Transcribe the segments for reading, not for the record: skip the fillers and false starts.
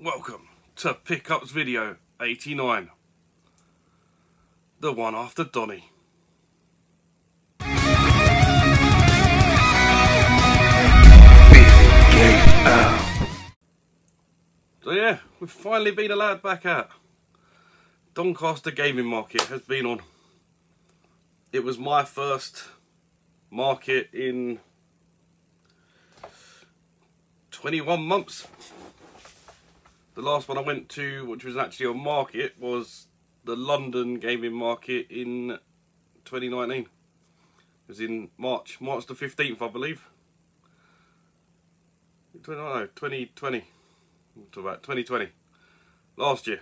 Welcome to Pickups Video 89, the one after Donny. So yeah, we've finally been allowed back out. Doncaster gaming market has been on. It was my first market in 21 months. The last one I went to, which was actually a market, was the London gaming market in 2019. It was in March the 15th, I believe. 2020. What about 2020? Last year.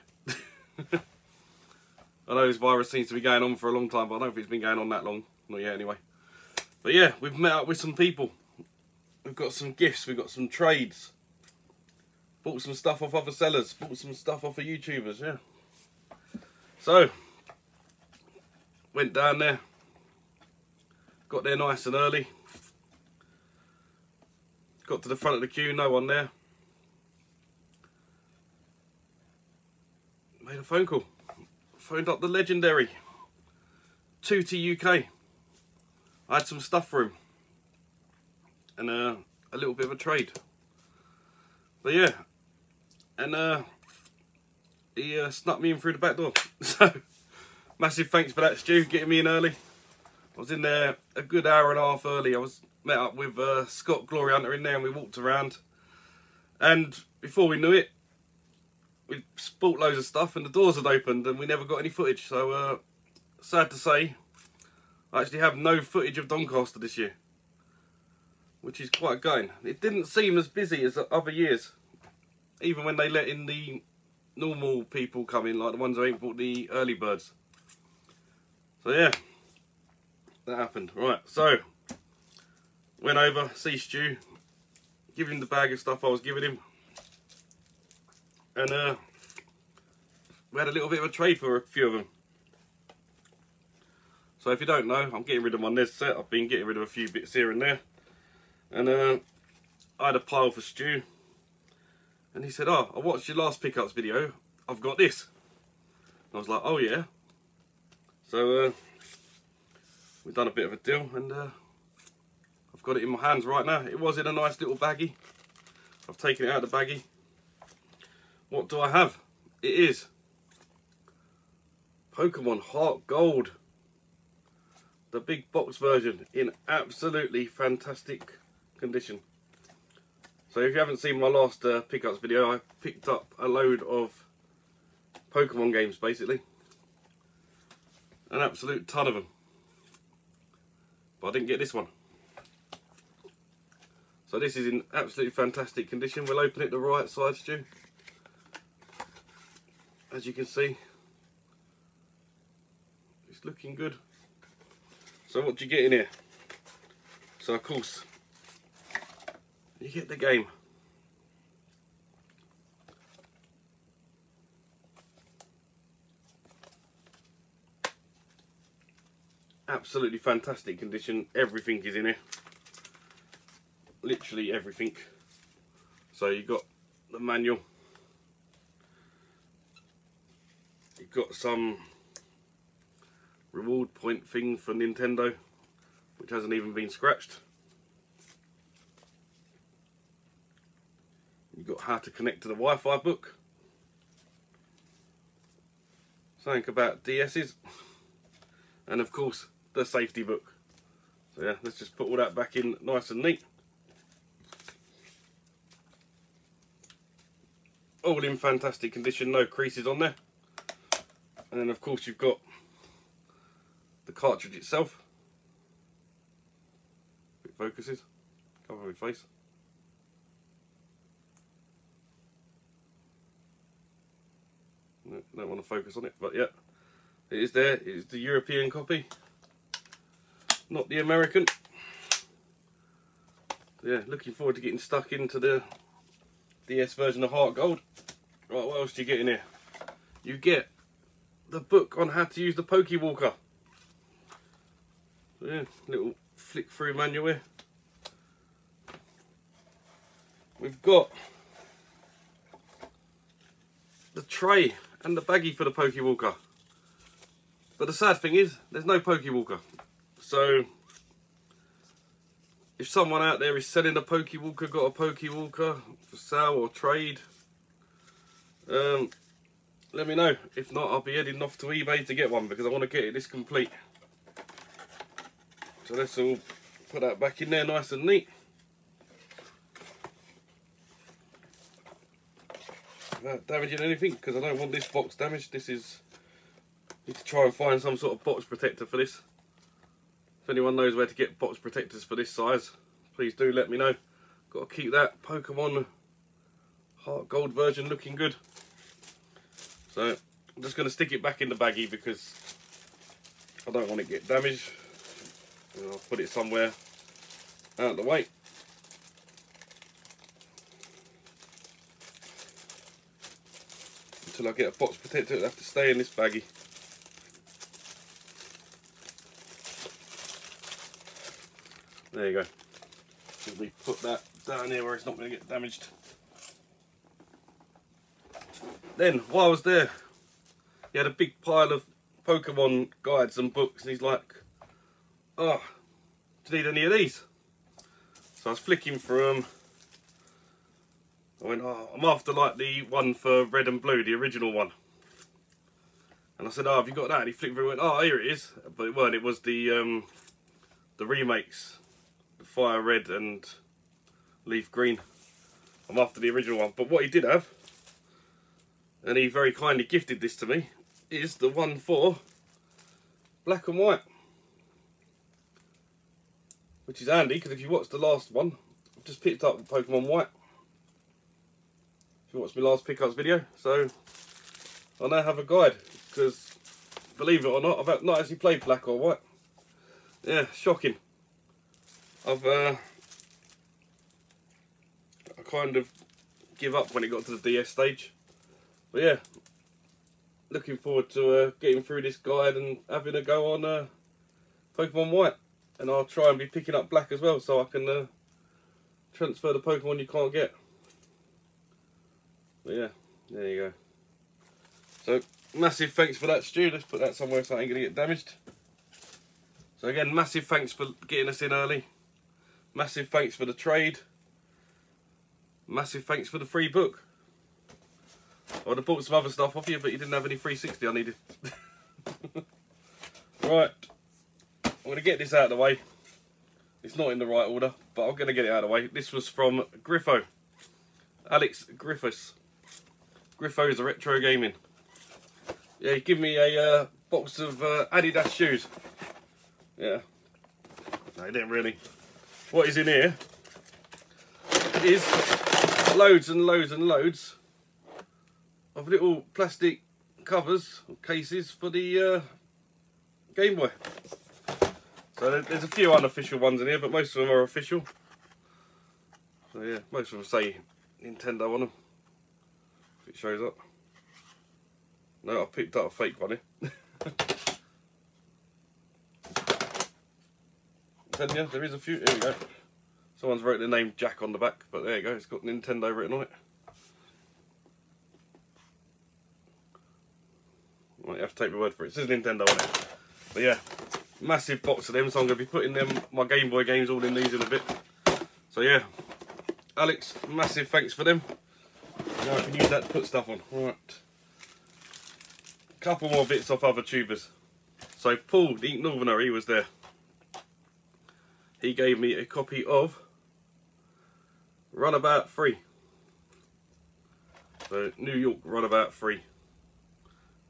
I know this virus seems to be going on for a long time, but I don't think it's been going on that long. Not yet, anyway. But yeah, we've met up with some people. We've got some gifts, we've got some trades. Bought some stuff off other sellers, bought some stuff off of YouTubers, yeah. So, went down there. Got there nice and early. Got to the front of the queue, no one there. Made a phone call. Phoned up the legendary TootyUk. I had some stuff for him. And a little bit of a trade. But yeah. And he snuck me in through the back door. So, massive thanks for that, Stu, getting me in early. I was in there a good hour and a half early. I was met up with Scott GloryHunter in there and we walked around. And before we knew it, we bought loads of stuff and the doors had opened and we never got any footage. So, sad to say, I actually have no footage of Doncaster this year. Which is quite gutting. It didn't seem as busy as other years. Even when they let in the normal people come in, like the ones who ain't bought the early birds. So yeah, that happened. Right, so went over, see Stu, give him the bag of stuff I was giving him, and we had a little bit of a trade for a few of them. So if you don't know, I'm getting rid of my NES set. I've been getting rid of a few bits here and there, and I had a pile for Stu. And he said, oh, I watched your last pickups video, I've got this. And I was like, oh yeah. So we've done a bit of a deal and I've got it in my hands right now. It was in a nice little baggie. I've taken it out of the baggie. What do I have? It is Pokemon Heart Gold. The big box version in absolutely fantastic condition. So if you haven't seen my last pickups video, I picked up a load of Pokemon games basically. An absolute ton of them. But I didn't get this one. So this is in absolutely fantastic condition. We'll open it the right side, Stu. As you can see, it's looking good. So what do you get in here? So of course, you get the game. Absolutely fantastic condition. Everything is in here. Literally everything. So you've got the manual. You've got some reward point thing for Nintendo, which hasn't even been scratched. You've got how to connect to the Wi-Fi book. Something about DS's. And of course, the safety book. So yeah, let's just put all that back in nice and neat. All in fantastic condition, no creases on there. And then of course you've got the cartridge itself. If it focuses, cover my face. Don't want to focus on it, but yeah, it is there. It is the European copy, not the American. Yeah, looking forward to getting stuck into the DS version of Heart Gold. Right, what else do you get in here? You get the book on how to use the Pokewalker. So yeah, little flick through manual here. We've got the tray and the baggie for the Pokewalker. But the sad thing is, there's no Pokewalker. So, if someone out there is selling a Pokewalker, got a Pokewalker for sale or trade, let me know. If not, I'll be heading off to eBay to get one because I want to get it this complete. So let's all put that back in there nice and neat. Without damaging anything, because I don't want this box damaged. This is, need to try and find some sort of box protector for this. If anyone knows where to get box protectors for this size, please do let me know. Got to keep that Pokemon Heart Gold version looking good. So I'm just going to stick it back in the baggie because I don't want it to get damaged. And I'll put it somewhere out of the way. Until I get a box protector, it'll have to stay in this baggie. There you go. Simply put that down here where it's not going to get damaged. Then, while I was there, he had a big pile of Pokemon guides and books, and he's like, "Oh, do you need any of these?" So I was flicking through them. I went, "Oh, I'm after like the one for Red and Blue, the original one." And I said, "Oh, have you got that?" And he flicked through and went, "Oh, here it is." But it weren't. It was the remakes, the Fire Red and Leaf Green. I'm after the original one. But what he did have, and he very kindly gifted this to me, is the one for Black and White. Which is handy, because if you watched the last one, I've just picked up Pokemon White. If you watched my last pickups video. So, I now have a guide, because, believe it or not, I've not actually played Black or White. Yeah, shocking. I kind of give up when it got to the DS stage. But yeah, looking forward to getting through this guide and having a go on Pokemon White. And I'll try and be picking up Black as well, so I can transfer the Pokemon you can't get. But yeah, there you go. So, massive thanks for that, Stu. Let's put that somewhere so it ain't going to get damaged. So again, massive thanks for getting us in early. Massive thanks for the trade. Massive thanks for the free book. I would have bought some other stuff off you, but you didn't have any 360 I needed. Right, I'm going to get this out of the way. It's not in the right order, but I'm going to get it out of the way. This was from Griffo. Alex Griffos. Griffo is a retro gaming. Yeah, he gave me a box of Adidas shoes. Yeah. No, he didn't really. What is in here is loads and loads and loads of little plastic covers, or cases for the Game Boy. So there's a few unofficial ones in here, but most of them are official. So yeah, most of them say Nintendo on them. If it shows up. No, I picked up a fake one here. Telling you, there is a few. Here we go. Someone's wrote the name Jack on the back, but there you go. It's got Nintendo written on it. Well, you have to take my word for it. It says Nintendo on it. But yeah, massive box of them. So I'm going to be putting my Game Boy games all in these in a bit. So yeah, Alex, massive thanks for them. Now I can use that to put stuff on. Right. Couple more bits off other tubers. So Paul, the Ink Northerner, he was there. He gave me a copy of Runabout 3. So New York Runabout 3.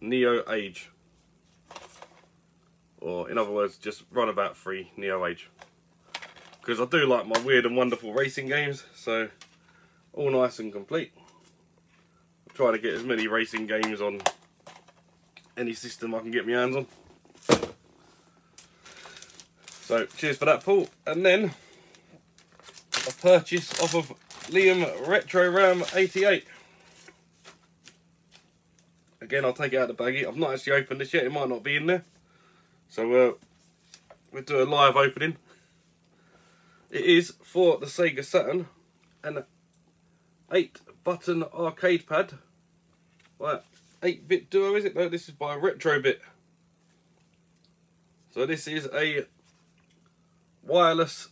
Neo Age. Or in other words, just Runabout 3 Neo Age. Because I do like my weird and wonderful racing games. So all nice and complete. I'm trying to get as many racing games on any system I can get my hands on. So cheers for that, Paul. And then a purchase off of Liam Retro Ram 88. Again, I'll take it out of the baggie. I've not actually opened this yet. It might not be in there. So we'll do a live opening. It is for the Sega Saturn, an 8-button arcade pad Right, 8-bit duo, is it? No, this is by Retrobit. So this is a wireless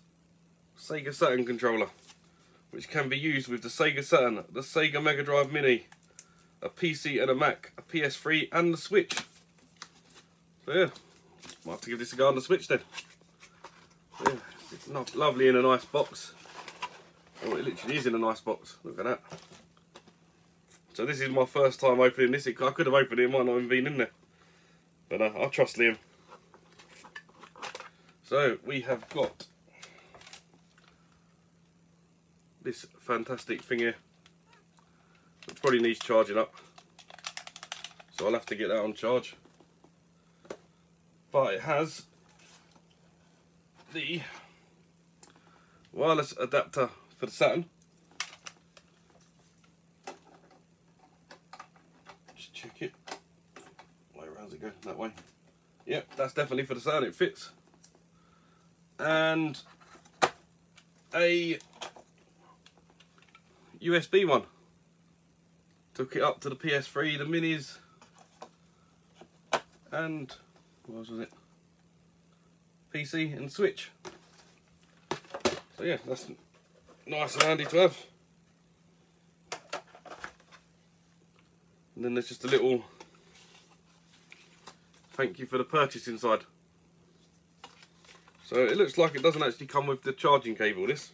Sega Saturn controller, which can be used with the Sega Saturn, the Sega Mega Drive Mini, a PC and a Mac, a PS3 and the Switch. So yeah, might have to give this a go on the Switch then. So yeah, it's not lovely in a nice box. Oh, it literally is in a nice box. Look at that. So this is my first time opening this. I could have opened it, it might not have been in there. But I trust Liam. So we have got this fantastic thing here. It probably needs charging up. So I'll have to get that on charge. But it has the wireless adapter for the Saturn. Just check it. Where does it go? That way. Yep, that's definitely for the Saturn, it fits. And a USB one. Took it up to the PS3, the minis, and what else was it? PC and Switch. So yeah, that's nice and handy to have. And then there's just a little thank you for the purchase inside. So it looks like it doesn't actually come with the charging cable, this.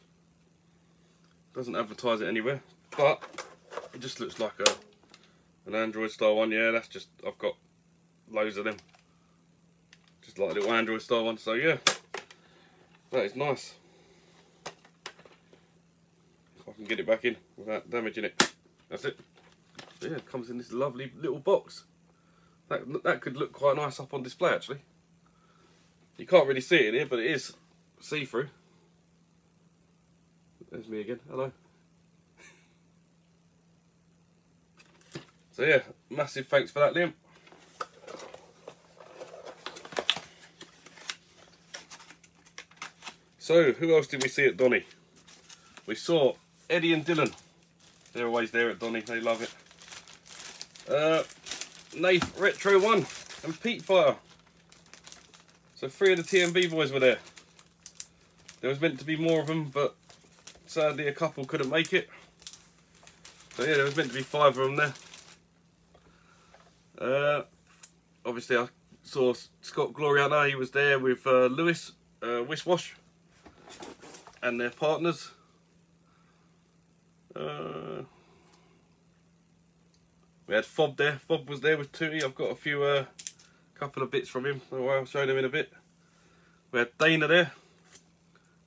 Doesn't advertise it anywhere, but it just looks like an Android style one. Yeah, that's just, I've got loads of them. Just like a little Android style one, so yeah. That is nice. If I can get it back in without damaging it. That's it. So yeah, it comes in this lovely little box. That could look quite nice up on display actually. You can't really see it in here, but it is see-through. There's me again, hello. So yeah, massive thanks for that, Liam. So, who else did we see at Donny? We saw Eddie and Dylan. They're always there at Donny, they love it. Nath Retro 1 and Pete Fire. So 3 of the TMB boys were there. There was meant to be more of them, but sadly a couple couldn't make it. So yeah, there was meant to be 5 of them there. Obviously I saw Scott GloryHunter, he was there with Lewis, Wishwash, and their partners. We had Fob there. Fob was there with Tooty. I've got a few, couple of bits from him. I'll show them in a bit. We had Dana there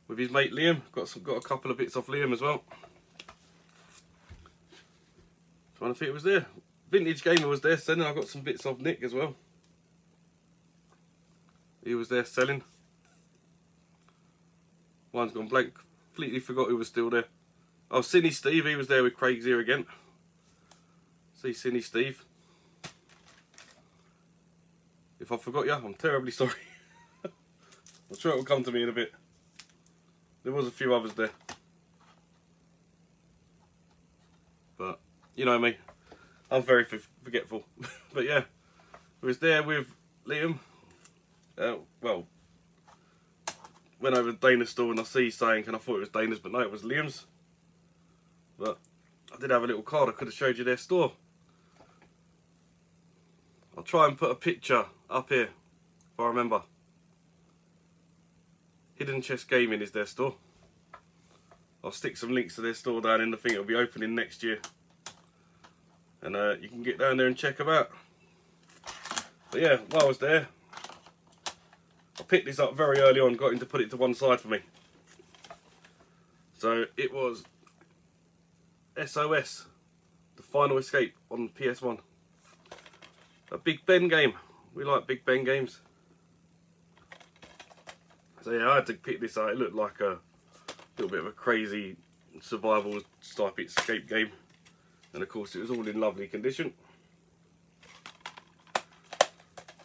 with his mate Liam. Got a couple of bits off Liam as well. Trying to think it was there. Vintage Gamer was there selling. I got some bits off Nick as well. He was there selling. One's gone blank. Completely forgot who was still there. Oh, Cinny Steve, he was there with Craig's here again. See Cinny Steve. If I forgot you, I'm terribly sorry. I'm sure it will come to me in a bit. There was a few others there. But, you know me. I'm very forgetful. But yeah, I was there with Liam. Well, went over to Dana's store and I see saying, and I thought it was Dana's, but no, it was Liam's. But I did have a little card, I could have showed you their store. I'll try and put a picture up here, if I remember. Hidden Chest Gaming is their store. I'll stick some links to their store down in the thing, it'll be opening next year. And you can get down there and check them out. But yeah, while I was there, I picked this up very early on, got him to put it to one side for me. So it was SOS, The Final Escape on PS1. A Big Ben game. We like Big Ben games. So yeah, I had to pick this up. It looked like a little bit of a crazy survival type escape game. And of course it was all in lovely condition.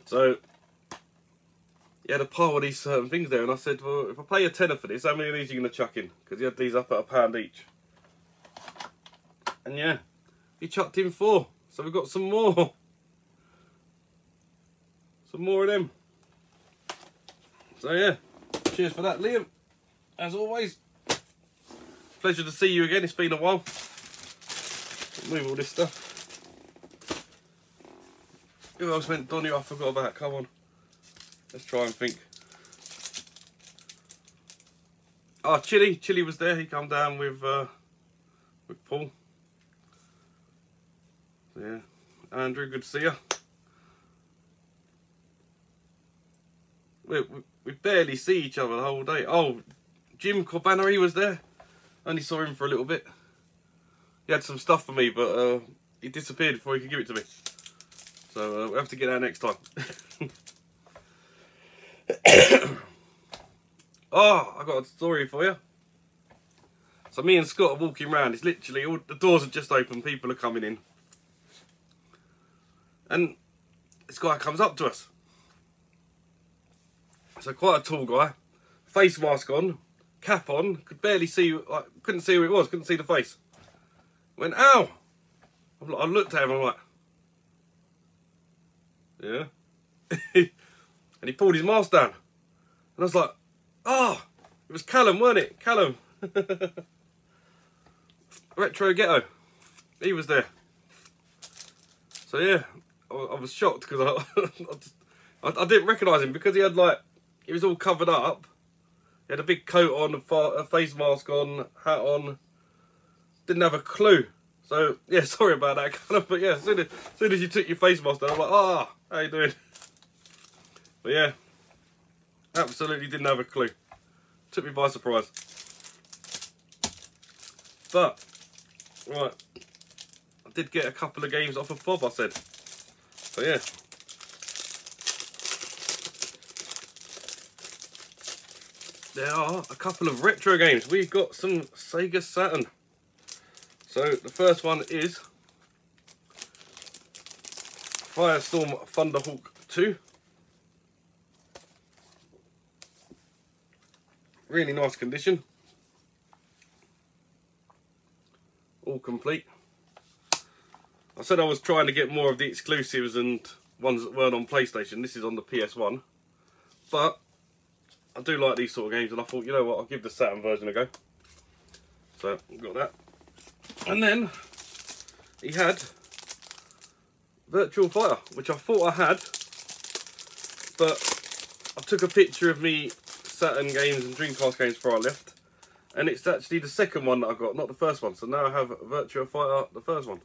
So he had a pile of these certain things there, and I said, well, if I pay a tenner for this, how many of these are you going to chuck in? Because he had these up at £1 each. And yeah, he chucked in 4. So we've got some more. Some more of them. So yeah, cheers for that, Liam. As always, pleasure to see you again. It's been a while. Move all this stuff. Who else went Donny? I forgot about. Come on. Let's try and think. Oh, Chili. Chili was there. He come down with Paul. Yeah. Andrew, good to see you. We barely see each other the whole day. Oh, Jim Corbana, he was there. Only saw him for a little bit. He had some stuff for me, but he disappeared before he could give it to me. So we'll have to get that next time. Oh, I got a story for you. So me and Scott are walking around. It's literally, all the doors are just open. People are coming in. And this guy comes up to us. So quite a tall guy. Face mask on. Cap on. Could barely see, like, couldn't see who it was. Couldn't see the face. Went, ow! I looked at him, I'm like, yeah. And he pulled his mask down. And I was like, oh, it was Callum, weren't it? Callum. Retro Ghetto. He was there. So yeah, I was shocked because I didn't recognise him because he had like, he was all covered up. He had a big coat on, a face mask on, hat on. Didn't have a clue. So yeah, sorry about that, Callum. But yeah, as soon as you took your face mask down, I'm like, ah, how you doing? But yeah, absolutely didn't have a clue. Took me by surprise. But right, I did get a couple of games off of Fob, I said. So yeah. There are a couple of retro games. We've got some Sega Saturn. So the first one is Firestorm Thunderhawk 2. Really nice condition. All complete. I said I was trying to get more of the exclusives and ones that weren't on PlayStation. This is on the PS1. But I do like these sort of games, and I thought, you know what, I'll give the Saturn version a go. So, got that. And then, he had Virtual Fighter, which I thought I had, but I took a picture of me Saturn games and Dreamcast games before I left, and it's actually the second one that I got, not the first one. So now I have Virtual Fighter, the first one,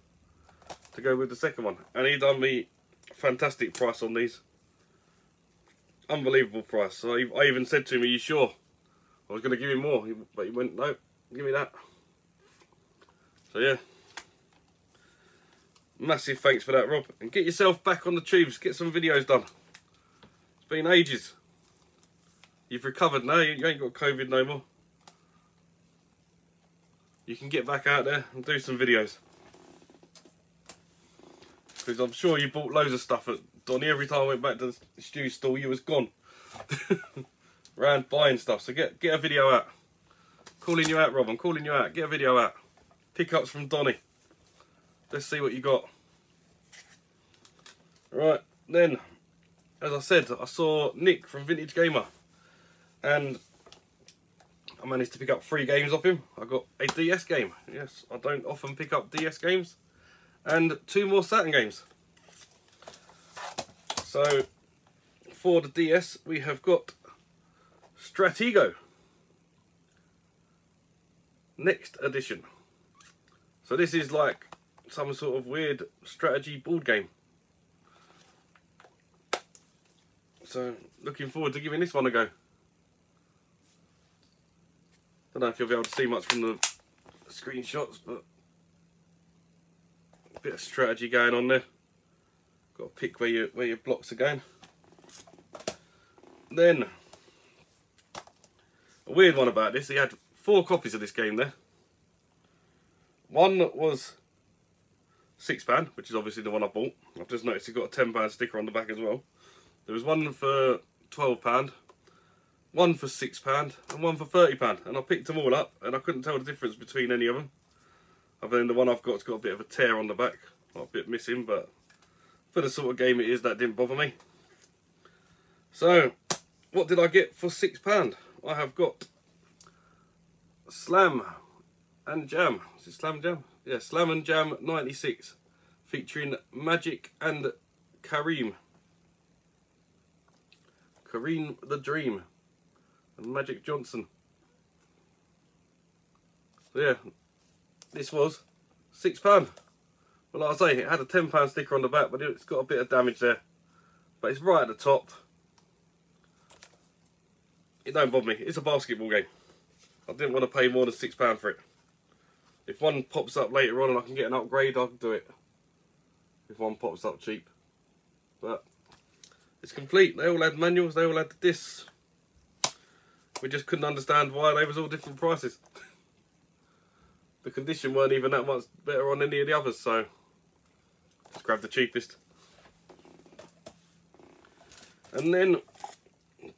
to go with the second one. And he done me a fantastic price on these. Unbelievable price. So I even said to him, are you sure? I was going to give him more, but he went, no, give me that. So yeah, massive thanks for that, Rob. And get yourself back on the tubes, get some videos done. It's been ages. You've recovered now, you ain't got COVID no more. You can get back out there and do some videos. Because I'm sure you bought loads of stuff at Donny. Every time I went back to the stew stall, you was gone. Ran buying stuff, so get a video out. Calling you out, Rob, I'm calling you out. Get a video out. Pickups from Donny. Let's see what you got. Right, then, as I said, I saw Nick from Vintage Gamer. And I managed to pick up 3 games off him. I got a DS game. Yes, I don't often pick up DS games. And 2 more Saturn games. So, for the DS, we have got Stratego. Next edition. So this is like some sort of weird strategy board game. So, looking forward to giving this one a go. Don't know if you'll be able to see much from the screenshots, but a bit of strategy going on there. Got to pick where your blocks are going. Then, a weird one about this, he had 4 copies of this game there. One was £6, which is obviously the one I bought. I've just noticed he got a £10 sticker on the back as well. There was one for £12, one for £6, and one for £30. And I picked them all up, and I couldn't tell the difference between any of them. Other than the one I've got, it's got a bit of a tear on the back, a bit missing, but for the sort of game it is, that didn't bother me. So, what did I get for £6? I have got Slam and Jam. Is it Slam Jam? Yeah, Slam and Jam 96, featuring Magic and Kareem the Dream and Magic Johnson. So yeah, this was £6. But like I say, it had a £10 sticker on the back, but it's got a bit of damage there. But it's right at the top. It don't bother me. It's a basketball game. I didn't want to pay more than £6 for it. If one pops up later on and I can get an upgrade, I'll do it. If one pops up cheap. But it's complete. They all had manuals, they all had the discs. We just couldn't understand why they was all different prices. The condition weren't even that much better on any of the others, so just grab the cheapest. And then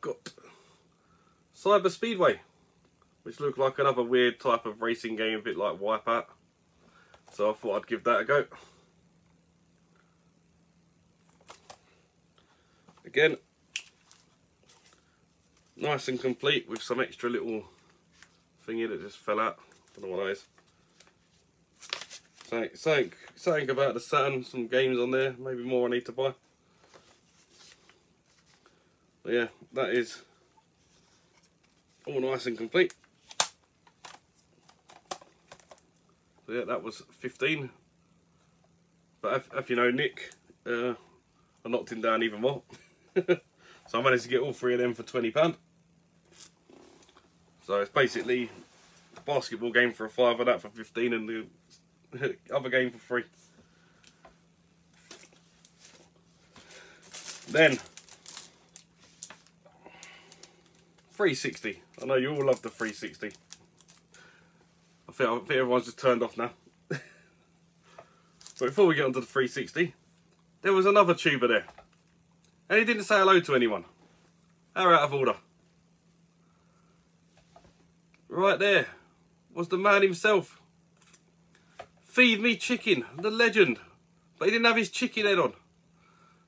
got Cyber Speedway, which looked like another weird type of racing game, a bit like Wipeout. So I thought I'd give that a go. Again, nice and complete with some extra little thingy that just fell out. Don't know what that is. Something about the Saturn, some games on there, maybe more I need to buy. But yeah, that is all nice and complete. So yeah, that was 15. But if you know Nick, I knocked him down even more. So I managed to get all three of them for £20. So it's basically the basketball game for a £5, that for 15, and the other game for free. Then 360. I know you all love the 360. I think everyone's just turned off now. But before we get onto the 360, there was another tuber there, and he didn't say hello to anyone. How out of order. Right there was the man himself. Feed Me Chicken, the legend. But he didn't have his chicken head on,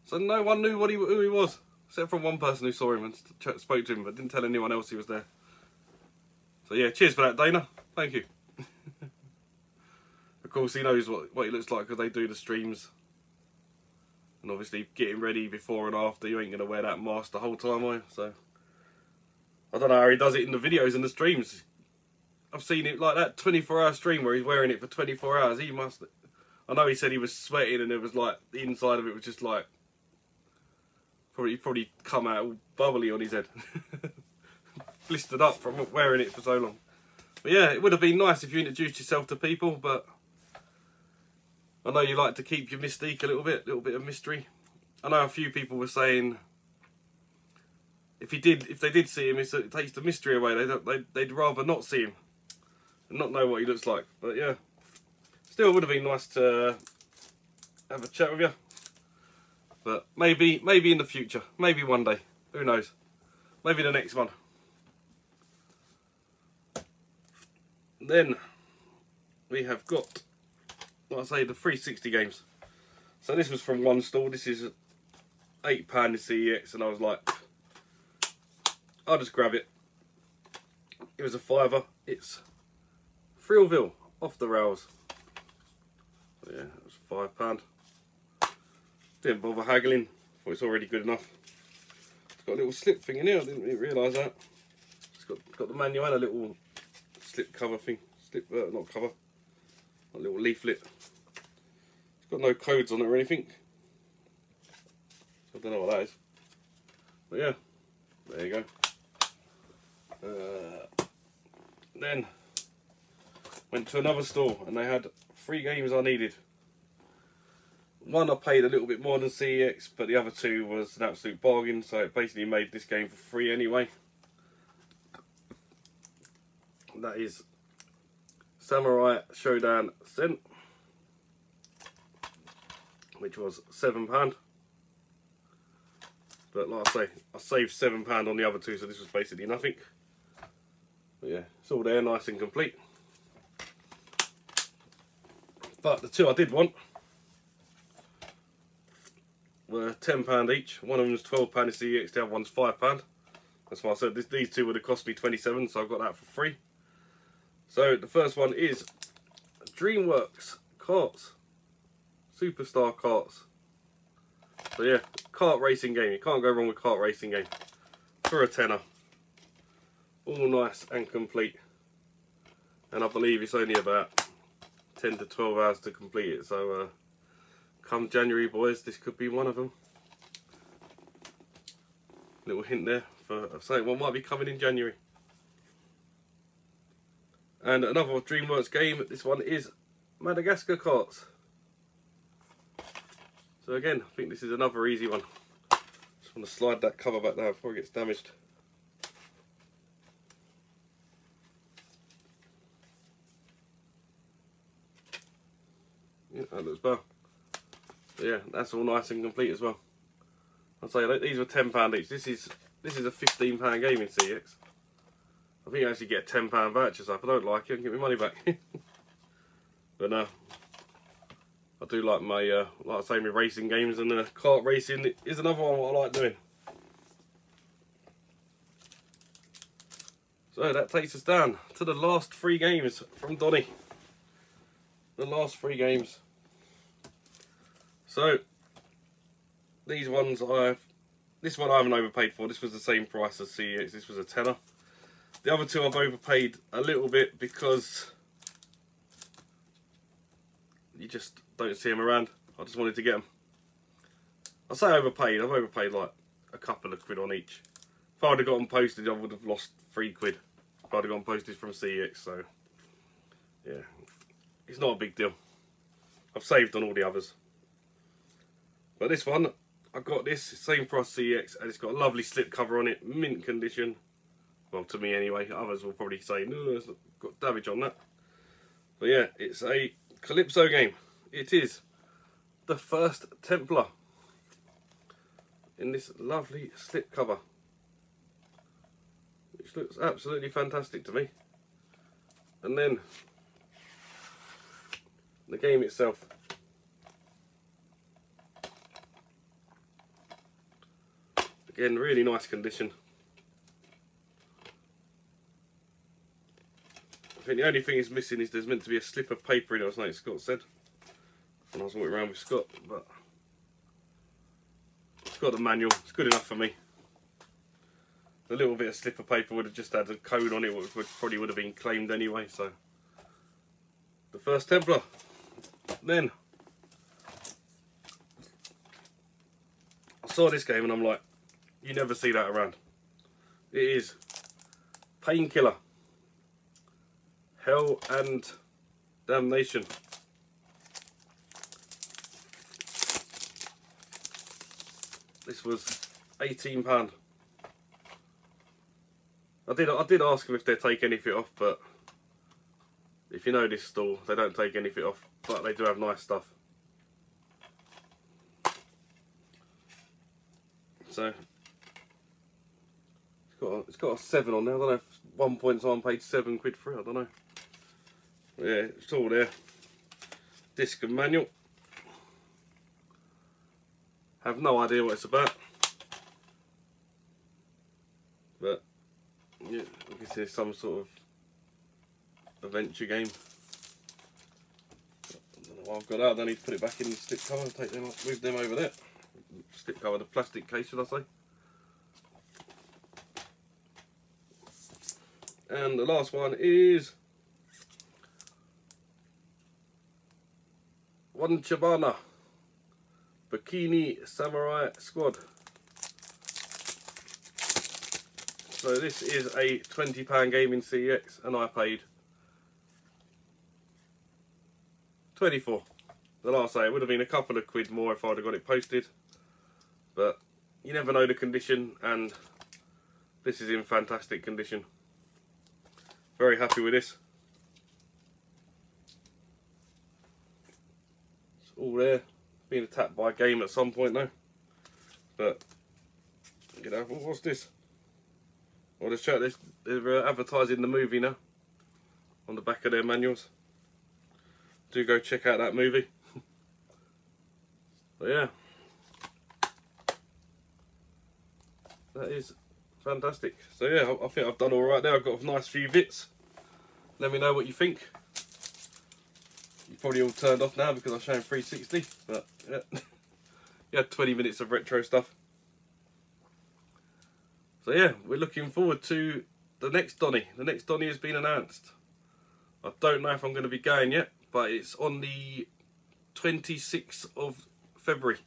so no one knew who he was, except from one person who saw him and spoke to him, but didn't tell anyone else he was there. So yeah, cheers for that, Dana. Thank you. Of course, he knows what he looks like because they do the streams. And obviously, getting ready before and after, you ain't going to wear that mask the whole time, are you? So, I don't know how he does it in the videos and the streams. I've seen it like that 24-hour stream where he's wearing it for 24 hours. He must... I know he said he was sweating and it was like, the inside of it was just like... Probably come out all bubbly on his head. Blistered up from wearing it for so long. But yeah, it would have been nice if you introduced yourself to people, but... I know you like to keep your mystique a little bit of mystery. I know a few people were saying if they did see him, it takes the mystery away. They'd rather not see him and not know what he looks like. But yeah, still it would have been nice to have a chat with you. But maybe in the future, maybe one day, who knows? Maybe the next one. Then we have got, like I say, the 360 games. So this was from one store. This is £8 in CEX, and I was like, I'll just grab it. It was a £5. It's Frillville, Off the Rails. So yeah, it was £5. Didn't bother haggling. Thought it's already good enough. It's got a little slip thing in here. I didn't really realise that. It's got the manual and a little slip cover thing. Not cover. A little leaflet. It's got no codes on it or anything. I don't know what that is. But yeah, there you go. Then went to another store and they had 3 games I needed. One I paid a little bit more than CEX, but the other 2 was an absolute bargain, so it basically made this game for free anyway. That is Samurai Showdown Cent, which was £7. But like I say, I saved £7 on the other 2, so this was basically nothing. But yeah, it's all there, nice and complete. But the 2 I did want were £10 each. One of them was £12 in CEX, the other one's £5. That's why I said these two would have cost me 27, so I got that for free. So the first one is Dreamworks Karts, Superstar Karts. So yeah, kart racing game. You can't go wrong with kart racing game. For a tenner. All nice and complete. And I believe it's only about 10 to 12 hours to complete it. So come January, boys, this could be one of them. Little hint there for something what might be coming in January. And another Dreamworks game, this one is Madagascar Karts. So again, I think this is another easy one. Just want to slide that cover back there before it gets damaged. Yeah, that looks well. But yeah, that's all nice and complete as well. I'll say these were £10 each. This is a £15 game in CX. I think you actually get a £10 voucher, so if I don't like it, I can get my money back. But no, I do like my, like I say, my racing games, and kart racing is another one what I like doing. So that takes us down to the last 3 games from Donny. The last 3 games. So these ones this one I haven't overpaid for. This was the same price as CEX. This was a tenner. The other two I've overpaid a little bit because you just don't see them around. I just wanted to get them. I say overpaid. I've overpaid like a couple of quid on each. If I'd have got them posted, I would have lost 3 quid. If I'd have got them posted from CEX. So yeah, it's not a big deal. I've saved on all the others. But this one, I got this same price CEX, and it's got a lovely slip cover on it, mint condition. Well, to me anyway. Others will probably say, no, it's got damage on that. But yeah, it's a Calypso game. It is the first Templar in this lovely slip cover, which looks absolutely fantastic to me. And then the game itself. Again, really nice condition. I think the only thing it's missing is there's meant to be a slip of paper in it or something, Scott said. And I was walking around with Scott, but it's got the manual. It's good enough for me. A little bit of slip of paper would have just had a code on it, which probably would have been claimed anyway. So the first Templar. Then I saw this game and I'm like, you never see that around. It is Painkiller, Hell and Damnation. This was £18. I did ask them if they take anything off, but if you know this store, they don't take anything off, but they do have nice stuff. So it's got a 7 on there. I don't know if 1 point someone paid 7 quid for it. I don't know. But yeah, it's all there. Disc and manual. Have no idea what it's about. But yeah, I guess it's some sort of adventure game. I don't know why I've got out. I need to put it back in the slip cover and take them, move them over there. Slip cover, the plastic case, should I say? And the last one is One Chabana Bikini Samurai Squad. So this is a £20 game in CEX, and I paid 24. The last say it would have been a couple of quid more if I'd have got it posted, but you never know the condition, and this is in fantastic condition. Very happy with this. It's all there. Being attacked by a game at some point though. But you know, what's this? Well, let's check this. They're advertising the movie now on the back of their manuals. Do go check out that movie. But yeah, That is fantastic. So yeah, I think I've done all right there. I've got a nice few bits. Let me know what you think. You probably all turned off now because I'm showing 360, but yeah. You had 20 minutes of retro stuff. So yeah, we're looking forward to the next Donny. The next Donny has been announced. I don't know if I'm going to be going yet, but it's on the 26th of February.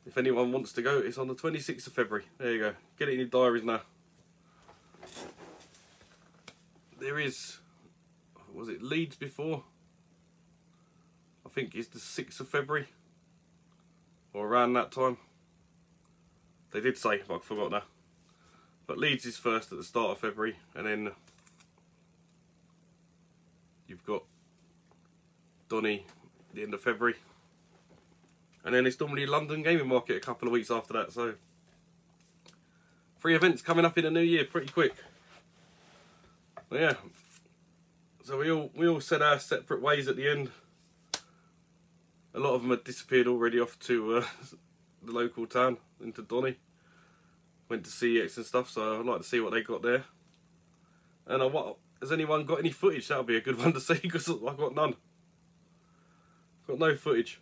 If anyone wants to go, it's on the 26th of February. There you go. Get it in your diaries now. There is, was it Leeds before? I think it's the 6th of February. Or around that time. They did say, but I forgot now. But Leeds is first at the start of February, and then you've got Donny at the end of February. And then it's normally London Gaming Market a couple of weeks after that, so 3 events coming up in the new year pretty quick. But yeah. So we all said our separate ways at the end. A lot of them had disappeared already off to the local town, into Donny. Went to CEX and stuff, so I'd like to see what they got there. And has anyone got any footage? That'll be a good one to see, because I've got none. Got no footage.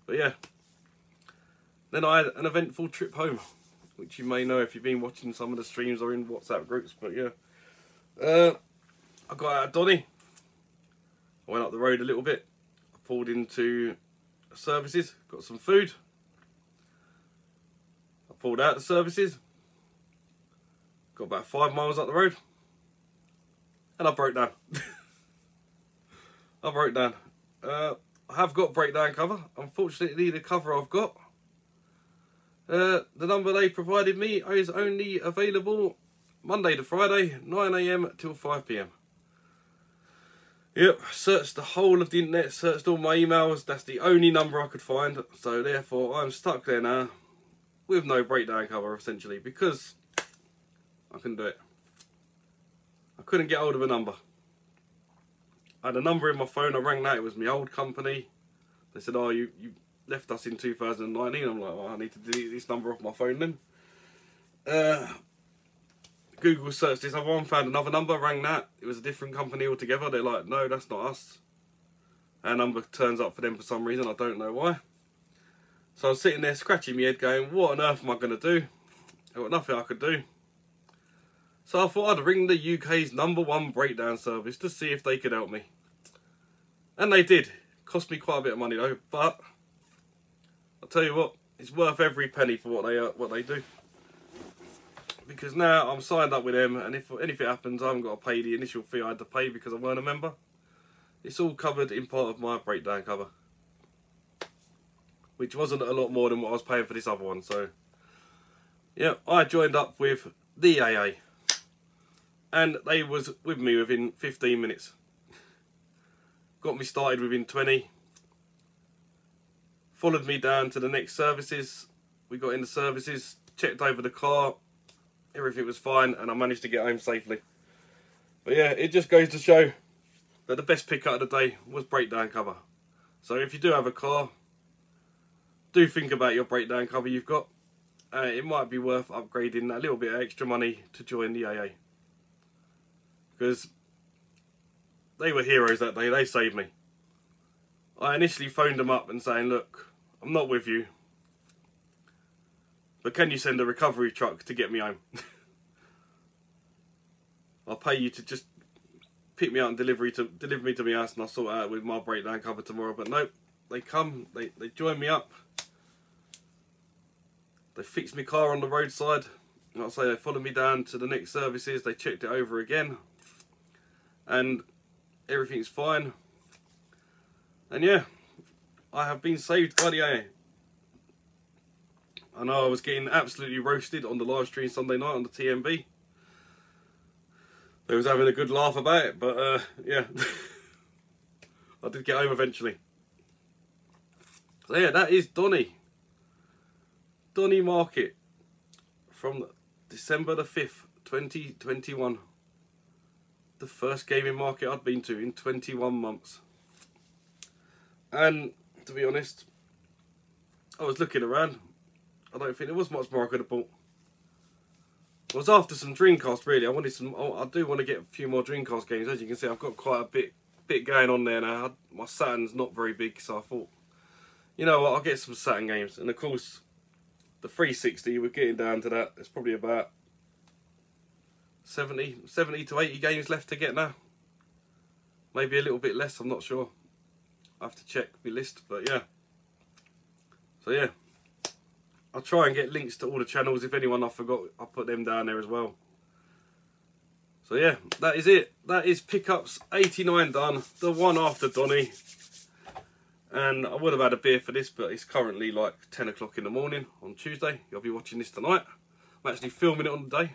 But yeah. Then I had an eventful trip home, which you may know if you've been watching some of the streams or in WhatsApp groups, but yeah. I got out of Donny. I went up the road a little bit. I pulled into services, got some food. I pulled out the services. Got about 5 miles up the road. And I broke down. I broke down. I have got breakdown cover. Unfortunately, the cover I've got, the number they provided me is only available Monday to Friday, 9 AM till 5 PM. Yep, searched the whole of the internet, searched all my emails. That's the only number I could find. So therefore, I'm stuck there now with no breakdown cover, essentially, because I couldn't do it. I couldn't get hold of a number. I had a number in my phone. I rang that. It was my old company. They said, "Oh, you left us in 2019." I'm like, "Oh, I need to delete this number off my phone then." Google searched this other one, found another number, rang that. It was a different company altogether. They're like, "No, that's not us." Our number turns up for them for some reason. I don't know why. So I was sitting there scratching my head going, what on earth am I going to do? I've got nothing I could do. So I thought I'd ring the UK's #1 breakdown service to see if they could help me. And they did. Cost me quite a bit of money though, but I'll tell you what, it's worth every penny for what they do. Because now I'm signed up with them, and if anything happens, I haven't got to pay the initial fee I had to pay because I weren't a member. It's all covered in part of my breakdown cover, which wasn't a lot more than what I was paying for this other one. So yeah, I joined up with the AA, and they was with me within 15 minutes. Got me started within 20. Followed me down to the next services. We got in the services, checked over the car. Everything was fine, and I managed to get home safely. But yeah, it just goes to show that the best pickup of the day was breakdown cover. So if you do have a car, do think about your breakdown cover you've got. It might be worth upgrading that little bit of extra money to join the AA. Because they were heroes that day, they saved me. I initially phoned them up and saying, "Look, I'm not with you, but can you send a recovery truck to get me home? I'll pay you to just pick me up and deliver me to my house, and I'll sort it out with my breakdown cover tomorrow." But nope, they come, they join me up. They fixed my car on the roadside. Like I say, they followed me down to the next services. They checked it over again, and everything's fine. And yeah, I have been saved by the AA. I know I was getting absolutely roasted on the live stream Sunday night on the TMB. They was having a good laugh about it, but yeah, I did get home eventually. So yeah, that is Donny Market from December the 5th, 2021. The first gaming market I'd been to in 21 months. And to be honest, I was looking around. I don't think there was much more I could have bought. I was after some Dreamcast, really. I wanted some. I do want to get a few more Dreamcast games. As you can see, I've got quite a bit going on there now. My Saturn's not very big, so I thought, you know what, I'll get some Saturn games. And of course, the 360, we're getting down to that. There's probably about 70 to 80 games left to get now. Maybe a little bit less, I'm not sure. I have to check my list, but yeah. So yeah, I'll try and get links to all the channels. If anyone I forgot, I'll put them down there as well. So yeah, that is it. That is pickups 89 done. The one after Donny. And I would have had a beer for this, but it's currently like 10 o'clock in the morning on Tuesday. You'll be watching this tonight. I'm actually filming it on the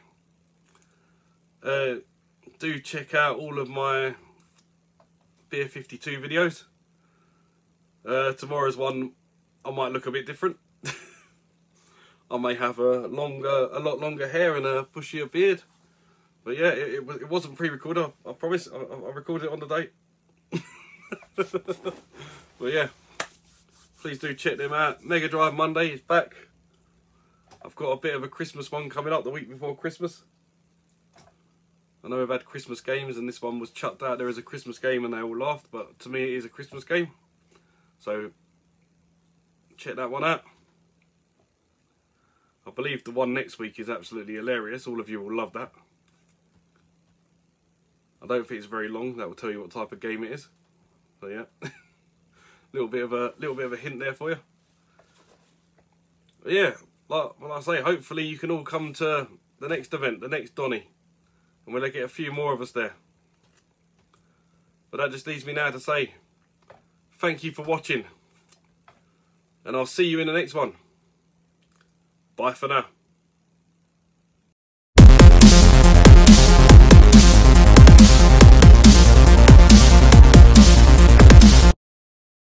day. Do check out all of my Beer 52 videos. Tomorrow's one, I might look a bit different. I may have a lot longer hair and a bushier beard. But yeah, it wasn't pre-recorded. I promise. I recorded it on the day. But yeah, please do check them out. Mega Drive Monday is back. I've got a bit of a Christmas one coming up the week before Christmas. I know we've had Christmas games and this one was chucked out there as a Christmas game and they all laughed, but to me it is a Christmas game. So check that one out. I believe the one next week is absolutely hilarious. All of you will love that. I don't think it's very long. That will tell you what type of game it is. So yeah, little bit of a hint there for you. But yeah, like I say, hopefully you can all come to the next event, the next Donny, and we'll get a few more of us there. But that just leaves me now to say thank you for watching, and I'll see you in the next one. Bye for now.